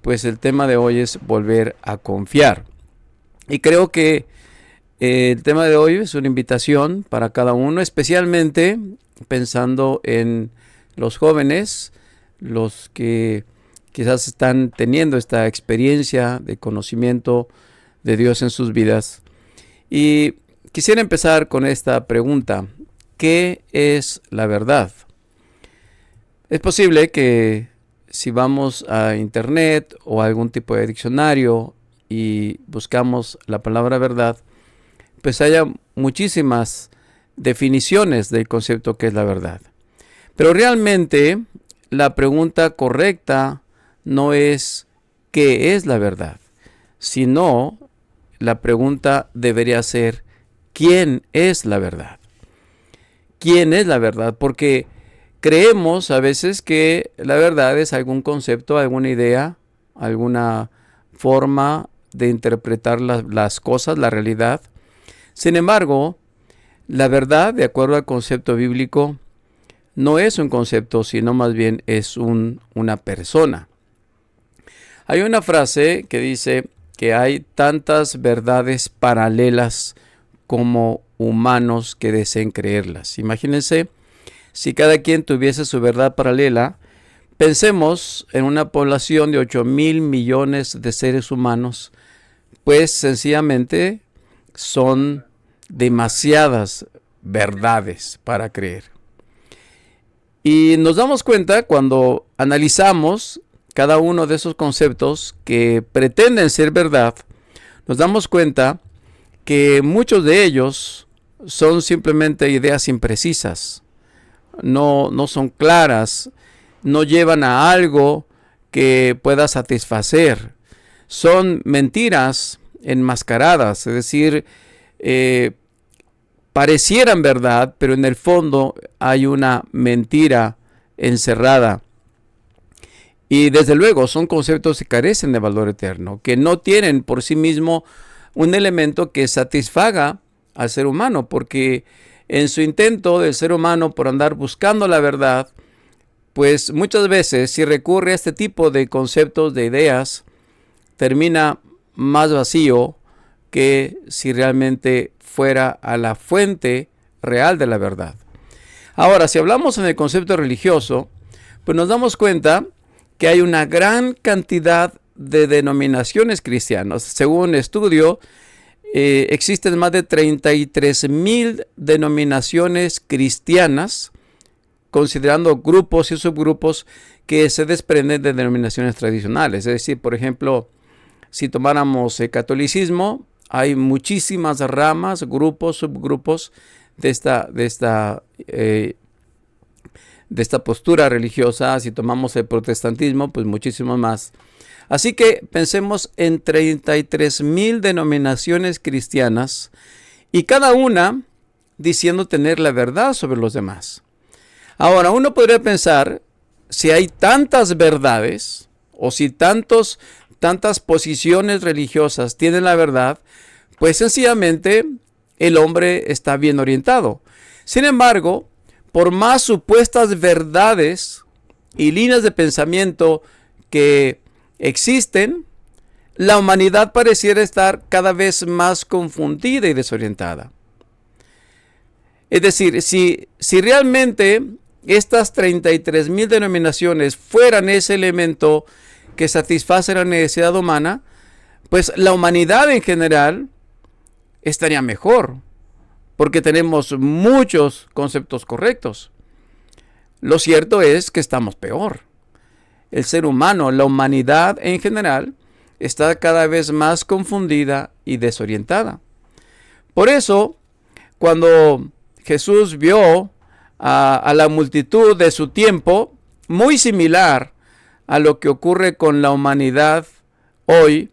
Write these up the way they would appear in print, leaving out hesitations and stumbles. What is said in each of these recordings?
pues el tema de hoy es volver a confiar. Y creo que el tema de hoy es una invitación para cada uno, especialmente pensando en los jóvenes, los que quizás están teniendo esta experiencia de conocimiento de Dios en sus vidas. Y quisiera empezar con esta pregunta: ¿qué es la verdad? Es posible que si vamos a internet o a algún tipo de diccionario y buscamos la palabra verdad, pues haya muchísimas definiciones del concepto que es la verdad. Pero realmente la pregunta correcta no es ¿qué es la verdad?, sino la pregunta debería ser ¿quién es la verdad? ¿Quién es la verdad? Porque creemos a veces que la verdad es algún concepto, alguna idea, alguna forma de interpretar las cosas, la realidad. Sin embargo, la verdad, de acuerdo al concepto bíblico, no es un concepto, sino más bien es una persona. Hay una frase que dice que hay tantas verdades paralelas como humanos que deseen creerlas. Imagínense, si cada quien tuviese su verdad paralela, pensemos en una población de 8,000 millones de seres humanos, pues sencillamente son demasiadas verdades para creer. Y nos damos cuenta cuando analizamos cada uno de esos conceptos que pretenden ser verdad, nos damos cuenta que muchos de ellos son simplemente ideas imprecisas, no son claras, no llevan a algo que pueda satisfacer. Son mentiras enmascaradas, es decir, parecieran verdad, pero en el fondo hay una mentira encerrada. Y desde luego son conceptos que carecen de valor eterno, que no tienen por sí mismo un elemento que satisfaga al ser humano, porque en su intento del ser humano por andar buscando la verdad, pues muchas veces si recurre a este tipo de conceptos, de ideas, termina más vacío que si realmente fuera a la fuente real de la verdad. Ahora, si hablamos en el concepto religioso, pues nos damos cuenta que hay una gran cantidad de denominaciones cristianas. Según un estudio, existen más de 33,000 denominaciones cristianas, considerando grupos y subgrupos que se desprenden de denominaciones tradicionales. Es decir, por ejemplo, si tomáramos el catolicismo, hay muchísimas ramas, grupos, subgrupos de esta postura religiosa. Si tomamos el protestantismo, pues muchísimo más. Así que pensemos en 33,000 denominaciones cristianas y cada una diciendo tener la verdad sobre los demás. Ahora, uno podría pensar, si hay tantas verdades o si tantas posiciones religiosas tienen la verdad, pues sencillamente el hombre está bien orientado. Sin embargo, por más supuestas verdades y líneas de pensamiento que existen, la humanidad pareciera estar cada vez más confundida y desorientada. Es decir, si realmente estas 33,000 denominaciones fueran ese elemento que satisface la necesidad humana, pues la humanidad en general estaría mejor, porque tenemos muchos conceptos correctos. Lo cierto es que estamos peor. El ser humano, la humanidad en general, está cada vez más confundida y desorientada. Por eso, cuando Jesús vio a la multitud de su tiempo, muy similar a lo que ocurre con la humanidad hoy,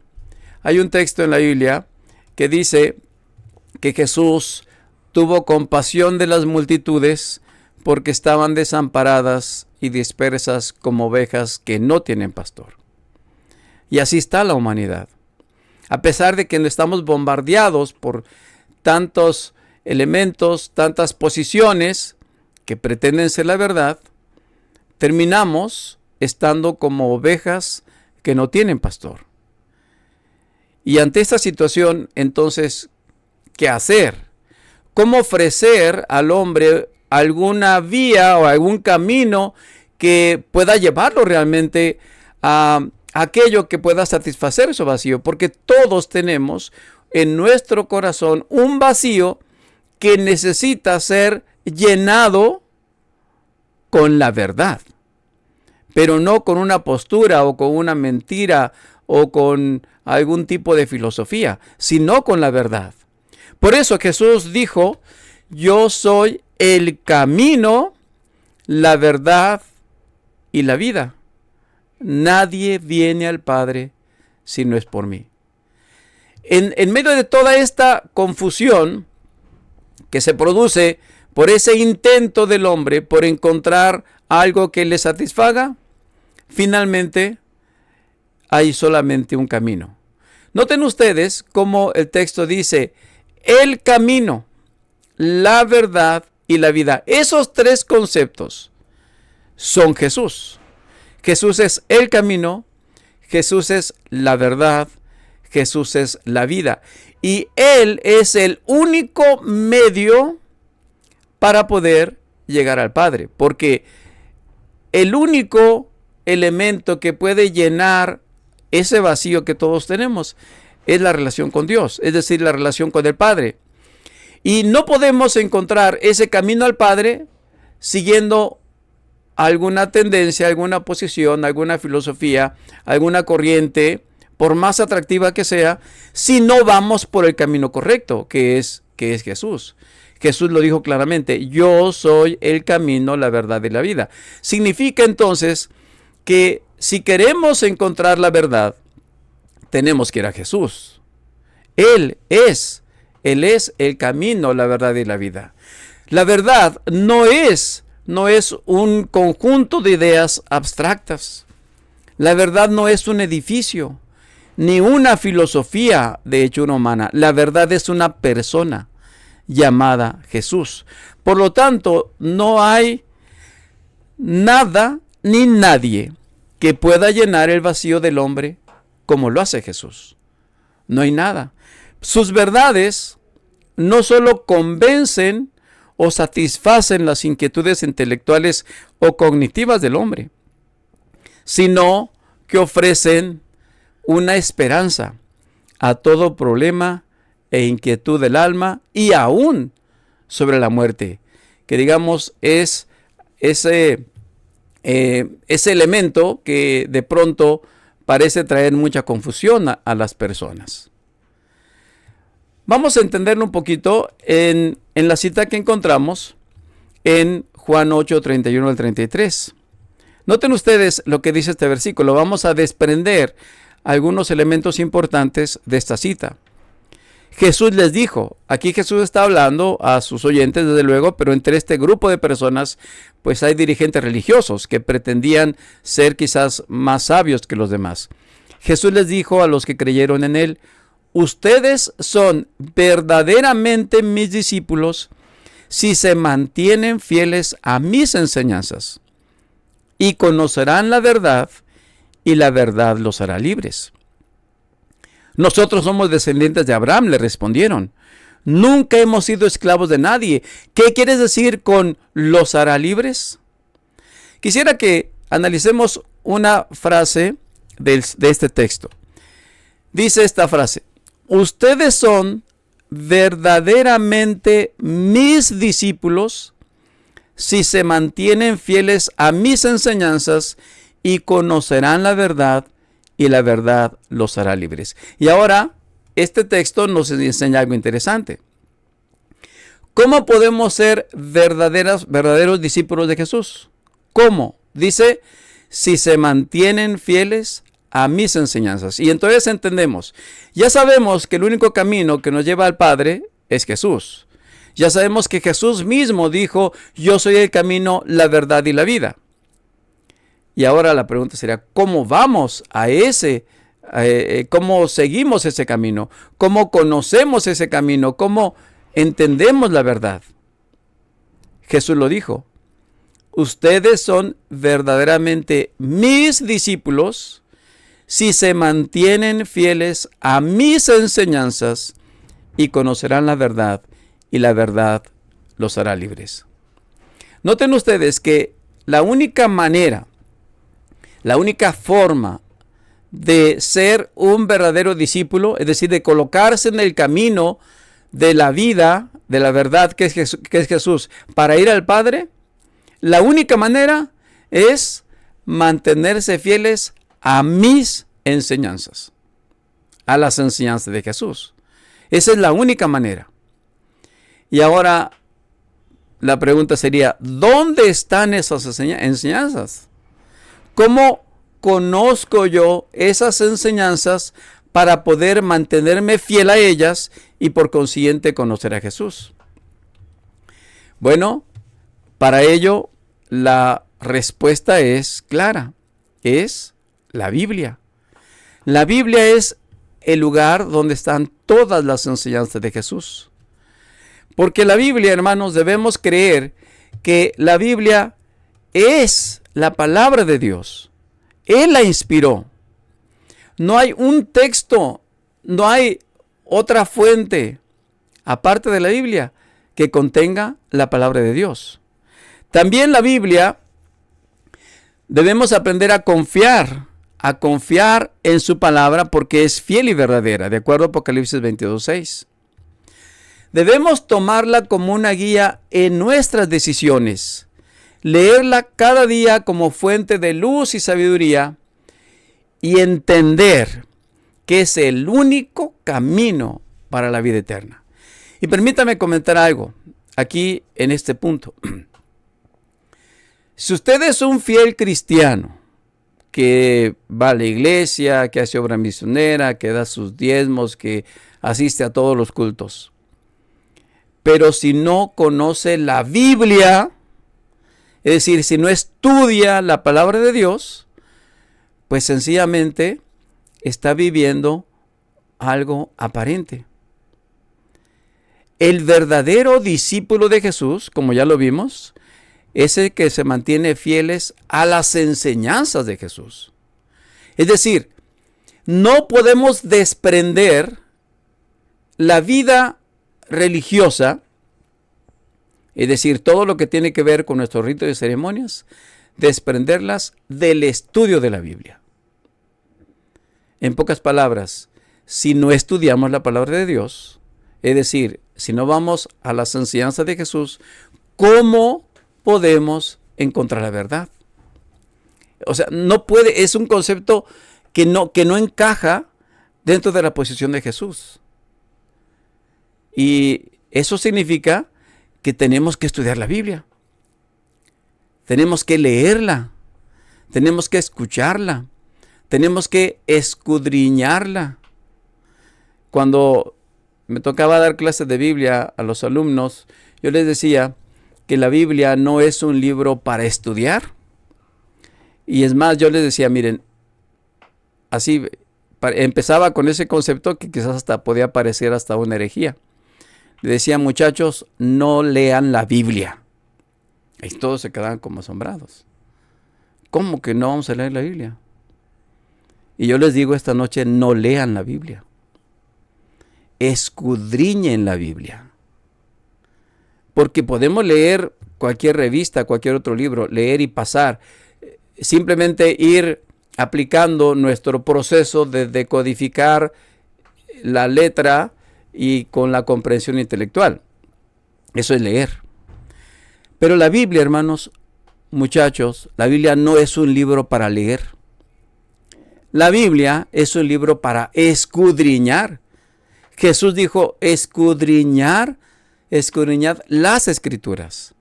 hay un texto en la Biblia que dice que Jesús tuvo compasión de las multitudes porque estaban desamparadas y dispersas como ovejas que no tienen pastor. Y así está la humanidad. A pesar de que no estamos bombardeados por tantos elementos, tantas posiciones que pretenden ser la verdad, terminamos estando como ovejas que no tienen pastor. Y ante esta situación, entonces, ¿qué hacer? ¿Cómo ofrecer al hombre alguna vía o algún camino que pueda llevarlo realmente a aquello que pueda satisfacer su vacío? Porque todos tenemos en nuestro corazón un vacío que necesita ser llenado con la verdad, pero no con una postura o con una mentira o con algún tipo de filosofía, sino con la verdad. Por eso Jesús dijo: yo soy el camino, la verdad y la vida. Nadie viene al Padre si no es por mí. En medio de toda esta confusión que se produce por ese intento del hombre por encontrar algo que le satisfaga, finalmente hay solamente un camino. Noten ustedes cómo el texto dice: el camino, la verdad y la vida. Esos tres conceptos son Jesús. Jesús es el camino, Jesús es la verdad, Jesús es la vida. Y Él es el único medio para poder llegar al Padre. Porque el único elemento que puede llenar ese vacío que todos tenemos es la relación con Dios, es decir, la relación con el Padre. Y no podemos encontrar ese camino al Padre siguiendo alguna tendencia, alguna posición, alguna filosofía, alguna corriente, por más atractiva que sea, si no vamos por el camino correcto, que es Jesús. Jesús lo dijo claramente: yo soy el camino, la verdad y la vida. Significa entonces que si queremos encontrar la verdad, tenemos que ir a Jesús. Él es el camino, la verdad y la vida. La verdad no es un conjunto de ideas abstractas. La verdad no es un edificio, ni una filosofía de hechura humana. La verdad es una persona llamada Jesús. Por lo tanto, no hay nada ni nadie que pueda llenar el vacío del hombre como lo hace Jesús. No hay nada. Sus verdades no solo convencen o satisfacen las inquietudes intelectuales o cognitivas del hombre, sino que ofrecen una esperanza a todo problema e inquietud del alma y aún sobre la muerte, que digamos es ese elemento que de pronto parece traer mucha confusión a las personas. Vamos a entenderlo un poquito en la cita que encontramos en Juan 8, 31 al 33. Noten ustedes lo que dice este versículo. Vamos a desprender algunos elementos importantes de esta cita. Jesús les dijo, aquí Jesús está hablando a sus oyentes desde luego, pero entre este grupo de personas pues hay dirigentes religiosos que pretendían ser quizás más sabios que los demás. Jesús les dijo a los que creyeron en él: ustedes son verdaderamente mis discípulos si se mantienen fieles a mis enseñanzas, y conocerán la verdad, y la verdad los hará libres. Nosotros somos descendientes de Abraham, le respondieron. Nunca hemos sido esclavos de nadie. ¿Qué quieres decir con los hará libres? Quisiera que analicemos una frase de este texto. Dice esta frase: ustedes son verdaderamente mis discípulos si se mantienen fieles a mis enseñanzas y conocerán la verdad, y la verdad los hará libres. Y ahora, este texto nos enseña algo interesante. ¿Cómo podemos ser verdaderos discípulos de Jesús? ¿Cómo? Dice, si se mantienen fieles a mis enseñanzas. Y entonces entendemos, ya sabemos que el único camino que nos lleva al Padre es Jesús. Ya sabemos que Jesús mismo dijo: yo soy el camino, la verdad y la vida. Y ahora la pregunta sería: ¿cómo vamos a cómo seguimos ese camino? ¿Cómo conocemos ese camino? ¿Cómo entendemos la verdad? Jesús lo dijo: ustedes son verdaderamente mis discípulos si se mantienen fieles a mis enseñanzas y conocerán la verdad, y la verdad los hará libres. Noten ustedes que la única manera, la única forma de ser un verdadero discípulo, es decir, de colocarse en el camino de la vida, de la verdad que es Jesús, para ir al Padre, la única manera es mantenerse fieles a mis enseñanzas, a las enseñanzas de Jesús. Esa es la única manera. Y ahora la pregunta sería, ¿dónde están esas enseñanzas? ¿Cómo conozco yo esas enseñanzas para poder mantenerme fiel a ellas y por consiguiente conocer a Jesús? Bueno, para ello la respuesta es clara, es la Biblia. La Biblia es el lugar donde están todas las enseñanzas de Jesús. Porque la Biblia, hermanos, debemos creer que la Biblia es la palabra de Dios. Él la inspiró. No hay un texto, no hay otra fuente, aparte de la Biblia, que contenga la palabra de Dios. También la Biblia debemos aprender a confiar en su palabra porque es fiel y verdadera, de acuerdo a Apocalipsis 22:6. Debemos tomarla como una guía en nuestras decisiones, leerla cada día como fuente de luz y sabiduría y entender que es el único camino para la vida eterna. Y permítame comentar algo aquí en este punto. Si usted es un fiel cristiano que va a la iglesia, que hace obra misionera, que da sus diezmos, que asiste a todos los cultos, pero si no conoce la Biblia, es decir, si no estudia la palabra de Dios, pues sencillamente está viviendo algo aparente. El verdadero discípulo de Jesús, como ya lo vimos, es el que se mantiene fieles a las enseñanzas de Jesús. Es decir, no podemos desprender la vida religiosa, es decir, todo lo que tiene que ver con nuestros ritos y ceremonias, desprenderlas del estudio de la Biblia. En pocas palabras, si no estudiamos la palabra de Dios, es decir, si no vamos a las enseñanzas de Jesús, ¿cómo podemos encontrar la verdad? O sea, no puede, es un concepto que no encaja dentro de la posición de Jesús. Y eso significa que tenemos que estudiar la Biblia. Tenemos que leerla. Tenemos que escucharla. Tenemos que escudriñarla. Cuando me tocaba dar clases de Biblia a los alumnos, yo les decía que la Biblia no es un libro para estudiar. Y es más, yo les decía, miren, así empezaba con ese concepto que quizás hasta podía parecer hasta una herejía. Le decía, muchachos, no lean la Biblia. Y todos se quedaban como asombrados. ¿Cómo que no vamos a leer la Biblia? Y yo les digo esta noche, no lean la Biblia. Escudriñen la Biblia. Porque podemos leer cualquier revista, cualquier otro libro, leer y pasar. Simplemente ir aplicando nuestro proceso de decodificar la letra y con la comprensión intelectual. Eso es leer. Pero la Biblia, hermanos, muchachos, la Biblia no es un libro para leer. La Biblia es un libro para escudriñar. Jesús dijo, escudriñad las Escrituras.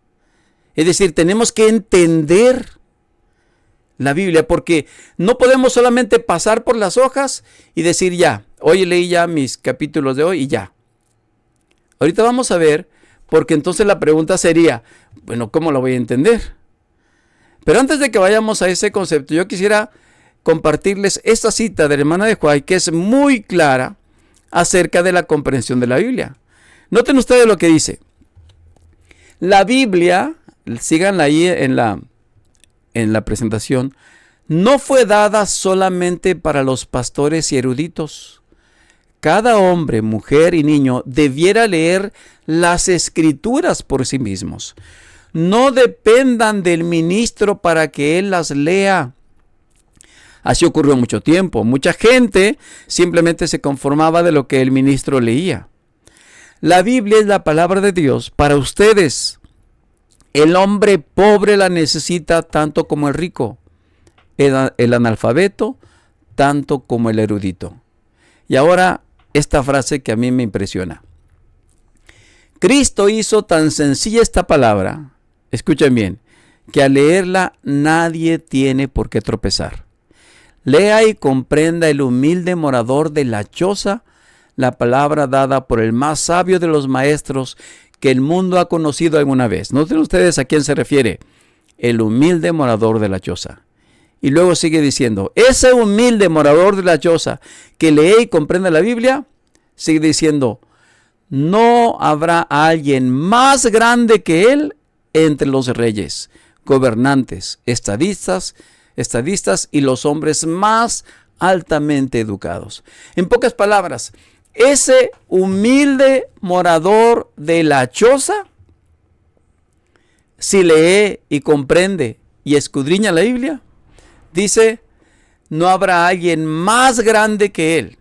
Es decir, tenemos que entender la Biblia, porque no podemos solamente pasar por las hojas y decir ya, hoy leí ya mis capítulos de hoy y ya. Ahorita vamos a ver, porque entonces la pregunta sería, bueno, ¿cómo lo voy a entender? Pero antes de que vayamos a ese concepto, yo quisiera compartirles esta cita de la hermana de White, que es muy clara acerca de la comprensión de la Biblia. Noten ustedes lo que dice. La Biblia, síganla ahí en la presentación. no fue dada solamente para los pastores y eruditos. Cada hombre, mujer y niño debiera leer las Escrituras por sí mismos. No dependan del ministro para que él las lea. Así ocurrió mucho tiempo. Mucha gente simplemente se conformaba de lo que el ministro leía. La Biblia es la palabra de Dios para ustedes. El hombre pobre la necesita tanto como el rico, el analfabeto tanto como el erudito. Y ahora esta frase que a mí me impresiona. Cristo hizo tan sencilla esta palabra, escuchen bien, que al leerla nadie tiene por qué tropezar. Lea y comprenda el humilde morador de la choza, la palabra dada por el más sabio de los maestros que el mundo ha conocido alguna vez. Noten ustedes a quién se refiere, el humilde morador de la choza. Y luego sigue diciendo, ese humilde morador de la choza que lee y comprende la Biblia, sigue diciendo, no habrá alguien más grande que él entre los reyes, gobernantes, estadistas y los hombres más altamente educados. En pocas palabras, ese humilde morador de la choza, si lee y comprende y escudriña la Biblia, dice, no habrá alguien más grande que él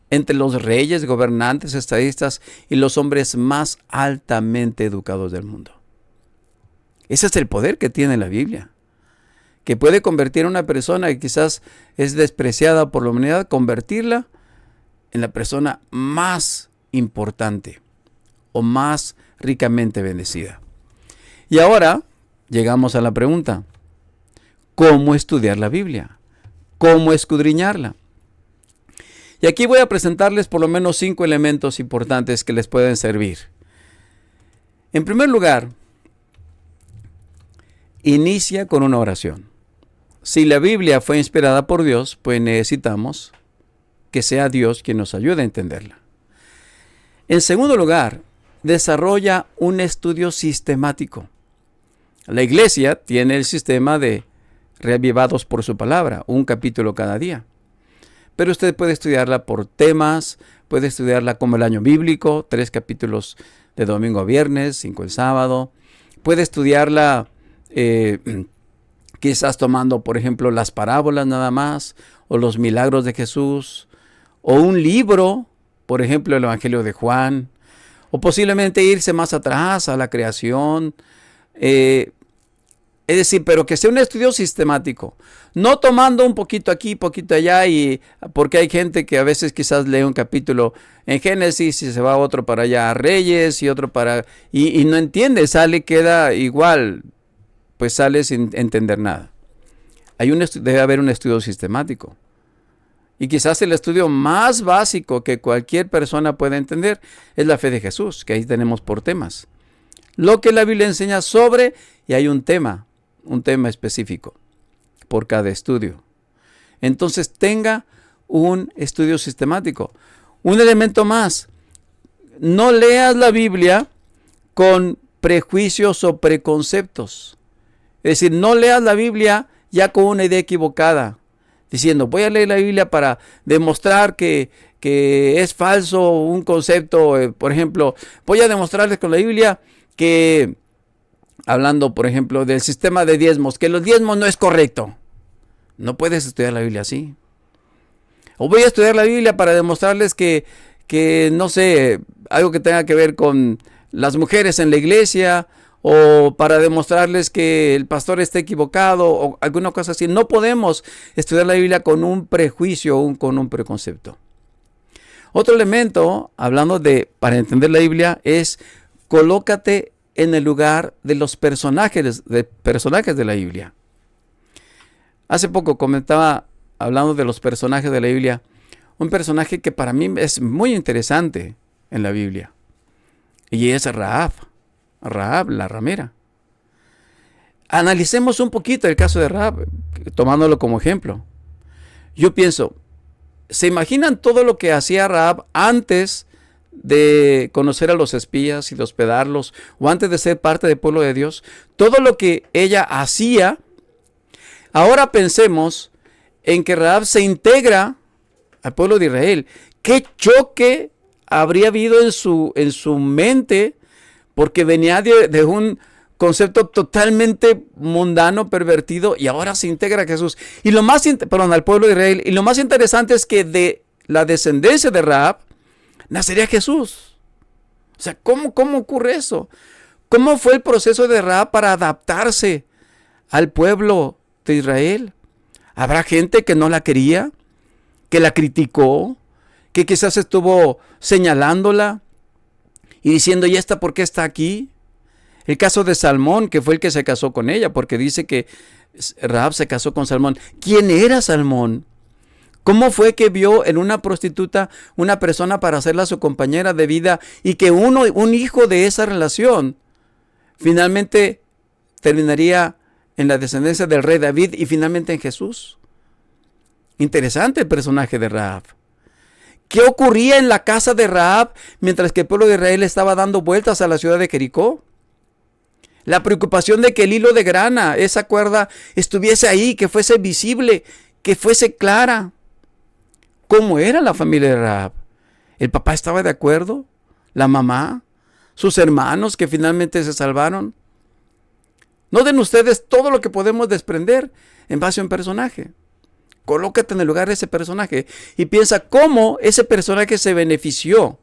entre los reyes, gobernantes, estadistas y los hombres más altamente educados del mundo. Ese es el poder que tiene la Biblia, que puede convertir a una persona que quizás es despreciada por la humanidad, convertirla en la persona más importante o más ricamente bendecida. Y ahora llegamos a la pregunta, ¿cómo estudiar la Biblia? ¿Cómo escudriñarla? Y aquí voy a presentarles por lo menos 5 elementos importantes que les pueden servir. En primer lugar, inicia con una oración. Si la Biblia fue inspirada por Dios, pues necesitamos que sea Dios quien nos ayude a entenderla. En segundo lugar, desarrolla un estudio sistemático. La iglesia tiene el sistema de reavivados por su palabra, un capítulo cada día. Pero usted puede estudiarla por temas, puede estudiarla como el año bíblico, 3 capítulos de domingo a viernes, 5 el sábado. Puede estudiarla quizás tomando, por ejemplo, las parábolas nada más, o los milagros de Jesús, o un libro, por ejemplo, el Evangelio de Juan, o posiblemente irse más atrás a la creación. Es decir, pero que sea un estudio sistemático, no tomando un poquito aquí, poquito allá, y porque hay gente que a veces quizás lee un capítulo en Génesis y se va otro para allá a Reyes y otro para... y no entiende, queda igual, pues sale sin entender nada. Debe haber un estudio sistemático. Y quizás el estudio más básico que cualquier persona pueda entender es la fe de Jesús, que ahí tenemos por temas. Lo que la Biblia enseña sobre, y hay un tema específico por cada estudio. Entonces tenga un estudio sistemático. Un elemento más, no leas la Biblia con prejuicios o preconceptos. Es decir, no leas la Biblia ya con una idea equivocada, diciendo, voy a leer la Biblia para demostrar que es falso un concepto. Por ejemplo, voy a demostrarles con la Biblia que, hablando, por ejemplo, del sistema de diezmos, que los diezmos no es correcto. No puedes estudiar la Biblia así. O voy a estudiar la Biblia para demostrarles que no sé, algo que tenga que ver con las mujeres en la iglesia, o para demostrarles que el pastor está equivocado, o alguna cosa así. No podemos estudiar la Biblia con un prejuicio o con un preconcepto. Otro elemento, hablando para entender la Biblia, es colócate en el lugar de los personajes de la Biblia. Hace poco comentaba, hablando de los personajes de la Biblia, un personaje que para mí es muy interesante en la Biblia. Y es Rahab la ramera. Analicemos un poquito el caso de Rahab, tomándolo como ejemplo. Yo pienso, ¿se imaginan todo lo que hacía Rahab antes de conocer a los espías y de hospedarlos, o antes de ser parte del pueblo de Dios? Todo lo que ella hacía Ahora pensemos en que Rahab se integra al pueblo de Israel. ¿Qué choque habría habido en su mente? Porque venía de un concepto totalmente mundano, pervertido, y ahora se integra a Jesús. Y al pueblo de Israel. Y lo más interesante es que de la descendencia de Rahab nacería Jesús. O sea, ¿cómo ocurre eso? ¿Cómo fue el proceso de Rahab para adaptarse al pueblo de Israel? ¿Habrá gente que no la quería, que la criticó, que quizás estuvo señalándola y diciendo, ¿y esta por qué está aquí? El caso de Salmón, que fue el que se casó con ella, porque dice que Rahab se casó con Salmón. ¿Quién era Salmón? ¿Cómo fue que vio en una prostituta una persona para hacerla su compañera de vida y que un hijo de esa relación finalmente terminaría en la descendencia del rey David y finalmente en Jesús? Interesante el personaje de Rahab. ¿Qué ocurría en la casa de Rahab mientras que el pueblo de Israel estaba dando vueltas a la ciudad de Jericó? La preocupación de que el hilo de grana, esa cuerda, estuviese ahí, que fuese visible, que fuese clara. ¿Cómo era la familia de Rahab? ¿El papá estaba de acuerdo? ¿La mamá? ¿Sus hermanos que finalmente se salvaron? Noten ustedes todo lo que podemos desprender en base a un personaje. Colócate en el lugar de ese personaje y piensa cómo ese personaje se benefició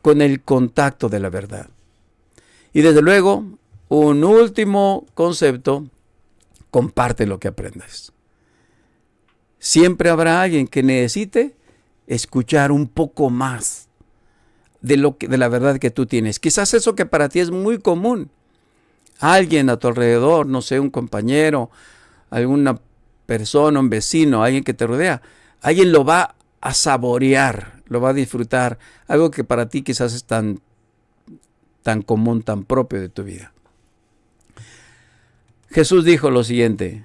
con el contacto de la verdad. Y desde luego, un último concepto, comparte lo que aprendes. Siempre habrá alguien que necesite escuchar un poco más de la verdad que tú tienes. Quizás eso que para ti es muy común. Alguien a tu alrededor, no sé, un compañero, alguna persona, un vecino, alguien que te rodea, alguien lo va a saborear, lo va a disfrutar. Algo que para ti quizás es tan común, tan propio de tu vida. Jesús dijo lo siguiente: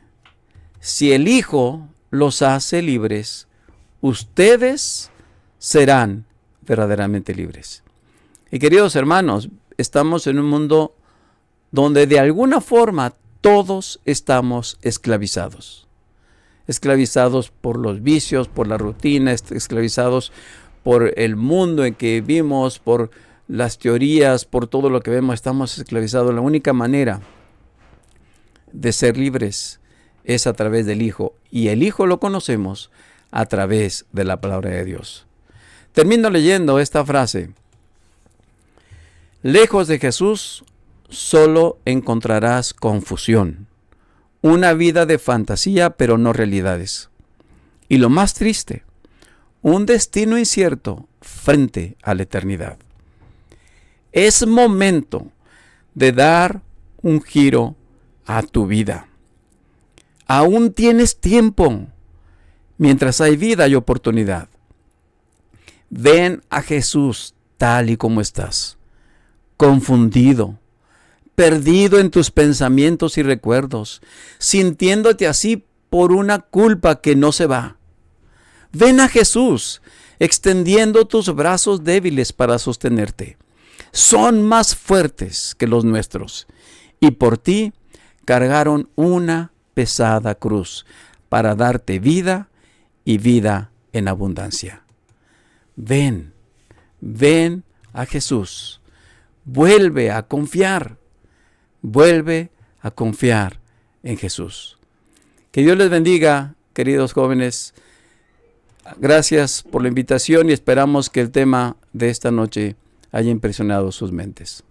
si el Hijo los hace libres, ustedes serán verdaderamente libres. Y queridos hermanos, estamos en un mundo donde de alguna forma todos estamos esclavizados. Esclavizados por los vicios, por la rutina, esclavizados por el mundo en que vivimos, por las teorías, por todo lo que vemos, estamos esclavizados. La única manera de ser libres es a través del Hijo, y el Hijo lo conocemos a través de la palabra de Dios. Termino leyendo esta frase: lejos de Jesús solo encontrarás confusión, una vida de fantasía pero no realidades, y lo más triste, un destino incierto frente a la eternidad. Es momento de dar un giro a tu vida. Aún tienes tiempo mientras hay vida y oportunidad. Ven a Jesús tal y como estás, confundido, perdido en tus pensamientos y recuerdos, sintiéndote así por una culpa que no se va. Ven a Jesús, extendiendo tus brazos débiles para sostenerte. Son más fuertes que los nuestros, y por ti cargaron una pesada cruz para darte vida y vida en abundancia. Ven a Jesús. Vuelve a confiar en Jesús. Que Dios les bendiga, queridos jóvenes. Gracias por la invitación y esperamos que el tema de esta noche haya impresionado sus mentes.